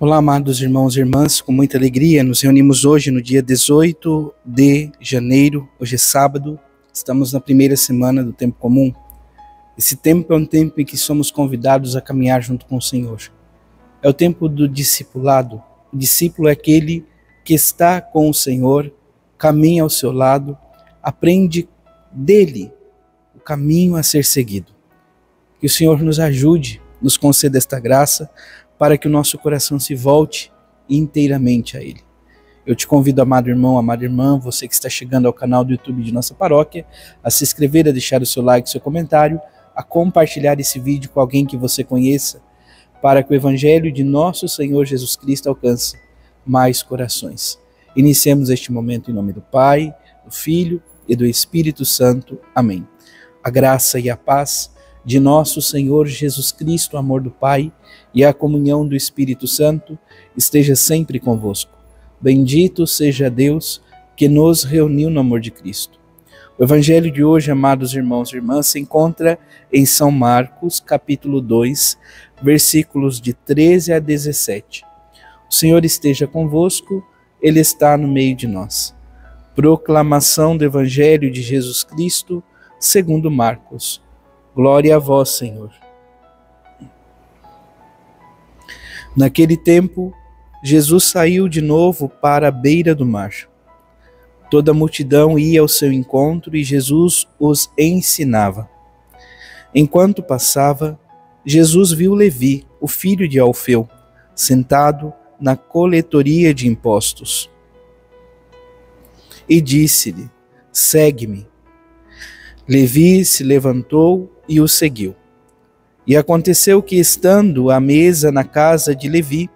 Olá, amados irmãos e irmãs, com muita alegria nos reunimos hoje no dia 18 de janeiro, hoje é sábado, estamos na primeira semana do tempo comum. Esse tempo é um tempo em que somos convidados a caminhar junto com o Senhor. É o tempo do discipulado. O discípulo é aquele que está com o Senhor, caminha ao seu lado, aprende dele o caminho a ser seguido. Que o Senhor nos ajude, nos conceda esta graça, para que o nosso coração se volte inteiramente a Ele. Eu te convido, amado irmão, amada irmã, você que está chegando ao canal do YouTube de nossa paróquia, a se inscrever, a deixar o seu like, seu comentário, a compartilhar esse vídeo com alguém que você conheça, para que o Evangelho de nosso Senhor Jesus Cristo alcance mais corações. Iniciemos este momento em nome do Pai, do Filho e do Espírito Santo. Amém. A graça e a paz de nosso Senhor Jesus Cristo, o amor do Pai e a comunhão do Espírito Santo esteja sempre convosco. Bendito seja Deus que nos reuniu no amor de Cristo. O Evangelho de hoje, amados irmãos e irmãs, se encontra em São Marcos, capítulo 2, versículos de 13 a 17. O Senhor esteja convosco, Ele está no meio de nós. Proclamação do Evangelho de Jesus Cristo, segundo Marcos. Glória a vós, Senhor. Naquele tempo, Jesus saiu de novo para a beira do mar. Toda a multidão ia ao seu encontro e Jesus os ensinava. Enquanto passava, Jesus viu Levi, o filho de Alfeu, sentado na coletoria de impostos. E disse-lhe: segue-me. Levi se levantou e o seguiu. E aconteceu que, estando à mesa na casa de Levi,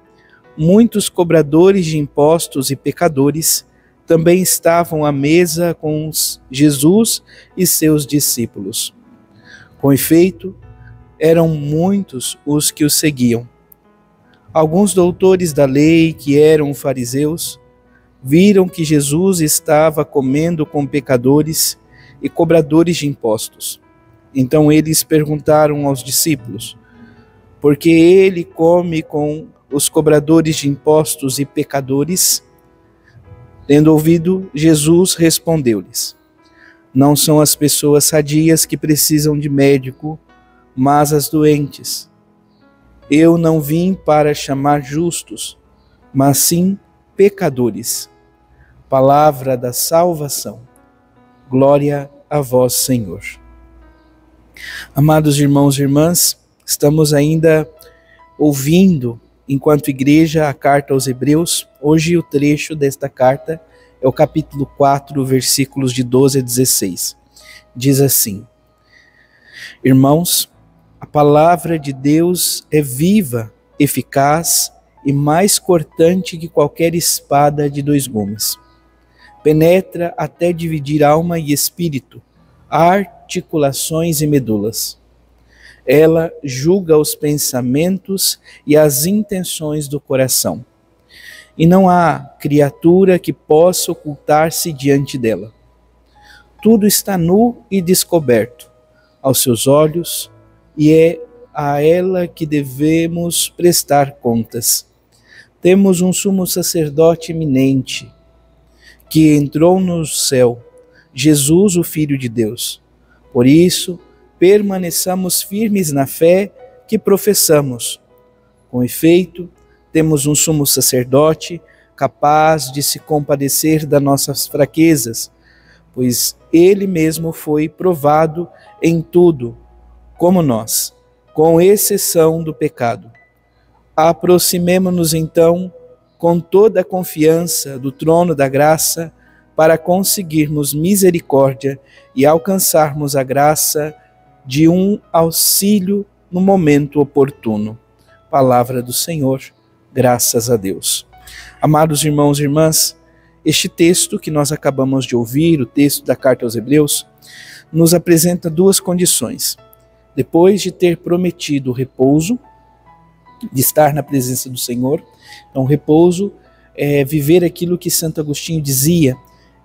muitos cobradores de impostos e pecadores também estavam à mesa com Jesus e seus discípulos. Com efeito, eram muitos os que o seguiam. Alguns doutores da lei, que eram fariseus, viram que Jesus estava comendo com pecadores e cobradores de impostos. Então eles perguntaram aos discípulos: por que ele come com os cobradores de impostos e pecadores? Tendo ouvido, Jesus respondeu-lhes: não são as pessoas sadias que precisam de médico, mas as doentes. Eu não vim para chamar justos, mas sim pecadores. Palavra da salvação. Glória a vós, Senhor. Amados irmãos e irmãs, estamos ainda ouvindo, enquanto igreja, a carta aos Hebreus. Hoje o trecho desta carta é o capítulo 4, versículos de 12 a 16. Diz assim: irmãos, a palavra de Deus é viva, eficaz e mais cortante que qualquer espada de dois gumes. Penetra até dividir alma e espírito, articulações e medulas. Ela julga os pensamentos e as intenções do coração. E não há criatura que possa ocultar-se diante dela. Tudo está nu e descoberto aos seus olhos, e é a ela que devemos prestar contas. Temos um sumo sacerdote eminente, que entrou no céu, Jesus, o Filho de Deus. Por isso, permaneçamos firmes na fé que professamos. Com efeito, temos um sumo sacerdote capaz de se compadecer das nossas fraquezas, pois ele mesmo foi provado em tudo, como nós, com exceção do pecado. Aproximemo-nos então com toda a confiança do trono da graça, para conseguirmos misericórdia e alcançarmos a graça de um auxílio no momento oportuno. Palavra do Senhor, graças a Deus. Amados irmãos e irmãs, este texto que nós acabamos de ouvir, o texto da carta aos Hebreus, nos apresenta duas condições. Depois de ter prometido o repouso, de estar na presença do Senhor. Então, repouso é viver aquilo que Santo Agostinho dizia: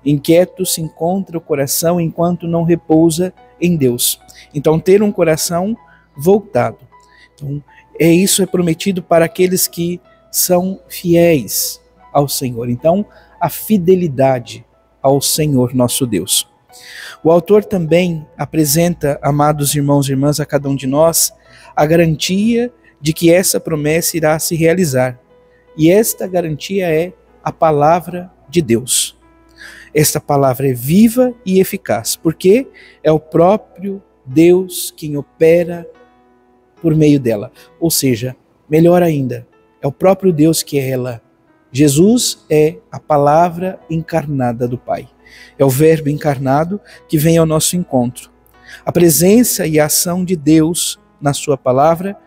inquieto se encontra o coração enquanto não repousa em Deus. Então, ter um coração voltado. Então, isso é prometido para aqueles que são fiéis ao Senhor. Então, a fidelidade ao Senhor nosso Deus. O autor também apresenta, amados irmãos e irmãs, a cada um de nós, a garantia de que essa promessa irá se realizar. E esta garantia é a palavra de Deus. Esta palavra é viva e eficaz, porque é o próprio Deus quem opera por meio dela. Ou seja, melhor ainda, é o próprio Deus que é ela. Jesus é a palavra encarnada do Pai. É o Verbo encarnado que vem ao nosso encontro. A presença e a ação de Deus na sua palavra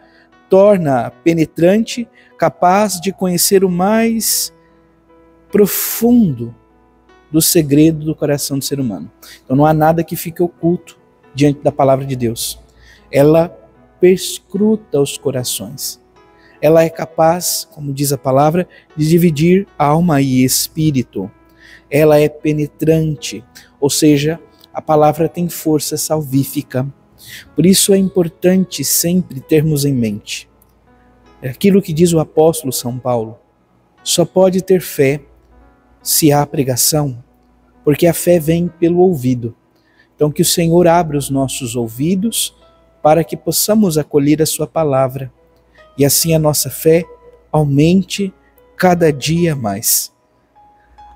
torna-a penetrante, capaz de conhecer o mais profundo do segredo do coração do ser humano. Então não há nada que fique oculto diante da palavra de Deus. Ela perscruta os corações. Ela é capaz, como diz a palavra, de dividir alma e espírito. Ela é penetrante, ou seja, a palavra tem força salvífica. Por isso é importante sempre termos em mente aquilo que diz o apóstolo São Paulo: só pode ter fé se há pregação, porque a fé vem pelo ouvido. Então que o Senhor abra os nossos ouvidos para que possamos acolher a sua palavra e assim a nossa fé aumente cada dia mais.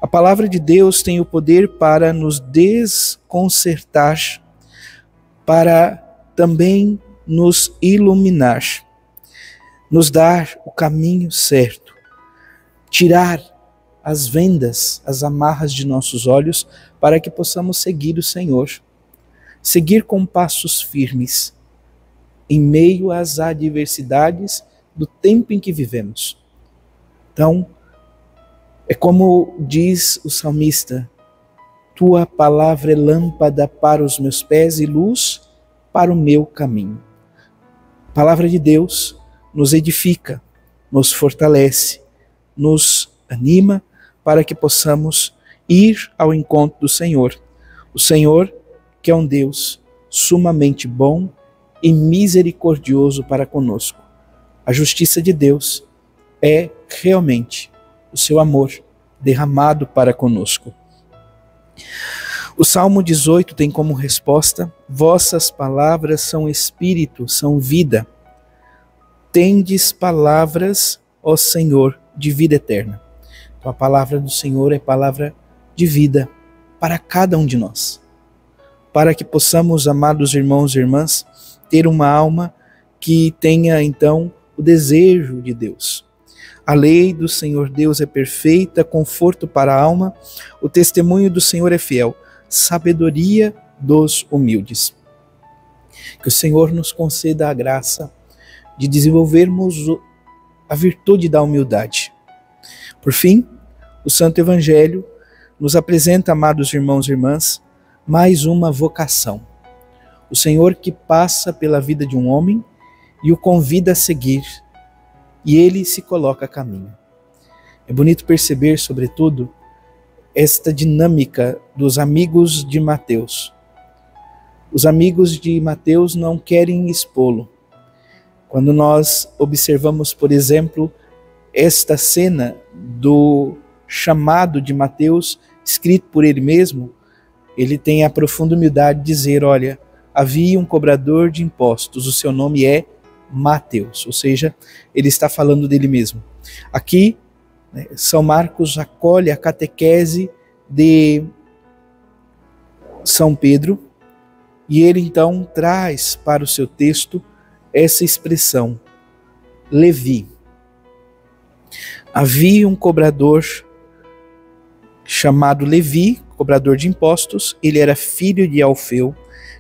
A palavra de Deus tem o poder para nos desconcertar, para também nos iluminar, nos dar o caminho certo, tirar as vendas, as amarras de nossos olhos, para que possamos seguir o Senhor, seguir com passos firmes, em meio às adversidades do tempo em que vivemos. Então, é como diz o salmista: tua palavra é lâmpada para os meus pés e luz para o meu caminho. A palavra de Deus nos edifica, nos fortalece, nos anima para que possamos ir ao encontro do Senhor. O Senhor, que é um Deus sumamente bom e misericordioso para conosco. A justiça de Deus é realmente o seu amor derramado para conosco. O Salmo 18 tem como resposta: vossas palavras são espírito, são vida. Tendes palavras, ó Senhor, de vida eterna. Então a palavra do Senhor é palavra de vida para cada um de nós. Para que possamos, amados irmãos e irmãs, ter uma alma que tenha então o desejo de Deus. A lei do Senhor Deus é perfeita, conforto para a alma, o testemunho do Senhor é fiel, sabedoria dos humildes. Que o Senhor nos conceda a graça de desenvolvermos a virtude da humildade. Por fim, o Santo Evangelho nos apresenta, amados irmãos e irmãs, mais uma vocação. O Senhor que passa pela vida de um homem e o convida a seguir, e ele se coloca a caminho. É bonito perceber, sobretudo, esta dinâmica dos amigos de Mateus. Os amigos de Mateus não querem expô-lo. Quando nós observamos, por exemplo, esta cena do chamado de Mateus, escrito por ele mesmo, ele tem a profunda humildade de dizer: olha, havia um cobrador de impostos, o seu nome é Mateus, ou seja, ele está falando dele mesmo. Aqui, São Marcos acolhe a catequese de São Pedro e ele então traz para o seu texto essa expressão, Levi. Havia um cobrador chamado Levi, cobrador de impostos, ele era filho de Alfeu,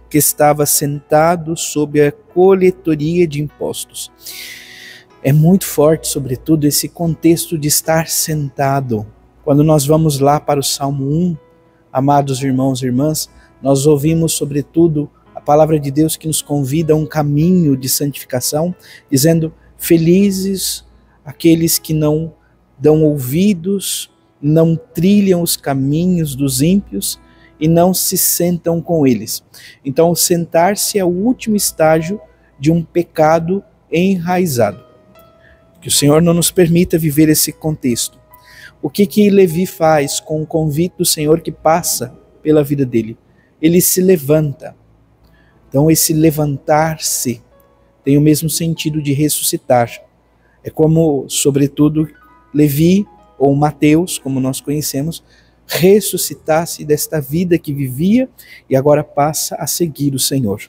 que estava sentado sob a coletoria de impostos. É muito forte, sobretudo, esse contexto de estar sentado. Quando nós vamos lá para o Salmo 1, amados irmãos e irmãs, nós ouvimos, sobretudo, a palavra de Deus que nos convida a um caminho de santificação, dizendo: felizes aqueles que não dão ouvidos, não trilham os caminhos dos ímpios, e não se sentam com eles. Então, sentar-se é o último estágio de um pecado enraizado. Que o Senhor não nos permita viver esse contexto. O que Levi faz com o convite do Senhor que passa pela vida dele? Ele se levanta. Então esse levantar-se tem o mesmo sentido de ressuscitar. É como, sobretudo, Levi ou Mateus, como nós conhecemos, ressuscitasse desta vida que vivia e agora passa a seguir o Senhor.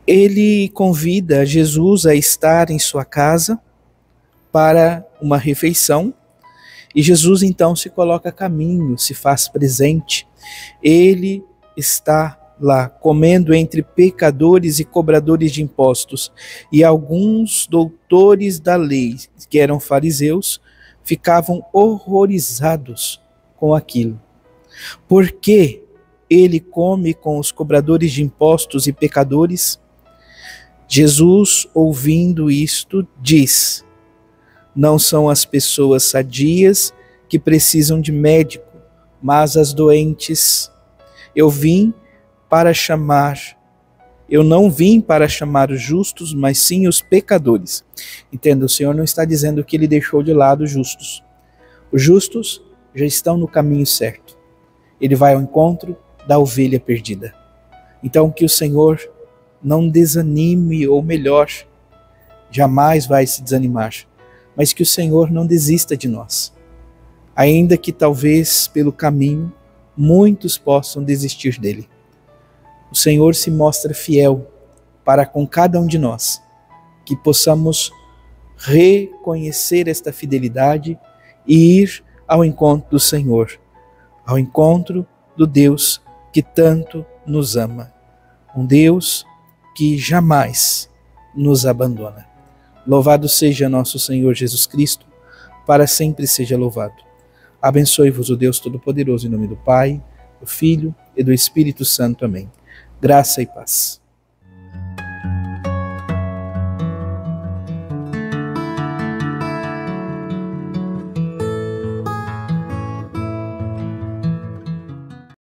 Ele convida Jesus a estar em sua casa para uma refeição e Jesus então se coloca a caminho, se faz presente. Ele está lá comendo entre pecadores e cobradores de impostos, e alguns doutores da lei, que eram fariseus, ficavam horrorizados com aquilo. Por que ele come com os cobradores de impostos e pecadores? Jesus, ouvindo isto, diz: não são as pessoas sadias que precisam de médico, mas as doentes. Eu não vim para chamar os justos, mas sim os pecadores. Entenda, o Senhor não está dizendo que ele deixou de lado os justos. Os justos já estão no caminho certo. Ele vai ao encontro da ovelha perdida. Então que o Senhor não desanime, ou melhor, jamais vai se desanimar, mas que o Senhor não desista de nós. Ainda que talvez pelo caminho muitos possam desistir dele. O Senhor se mostra fiel para com cada um de nós, que possamos reconhecer esta fidelidade e ir ao encontro do Senhor, ao encontro do Deus que tanto nos ama, um Deus que jamais nos abandona. Louvado seja nosso Senhor Jesus Cristo, para sempre seja louvado. Abençoe-vos o Deus Todo-Poderoso, em nome do Pai, do Filho e do Espírito Santo. Amém. Graça e paz.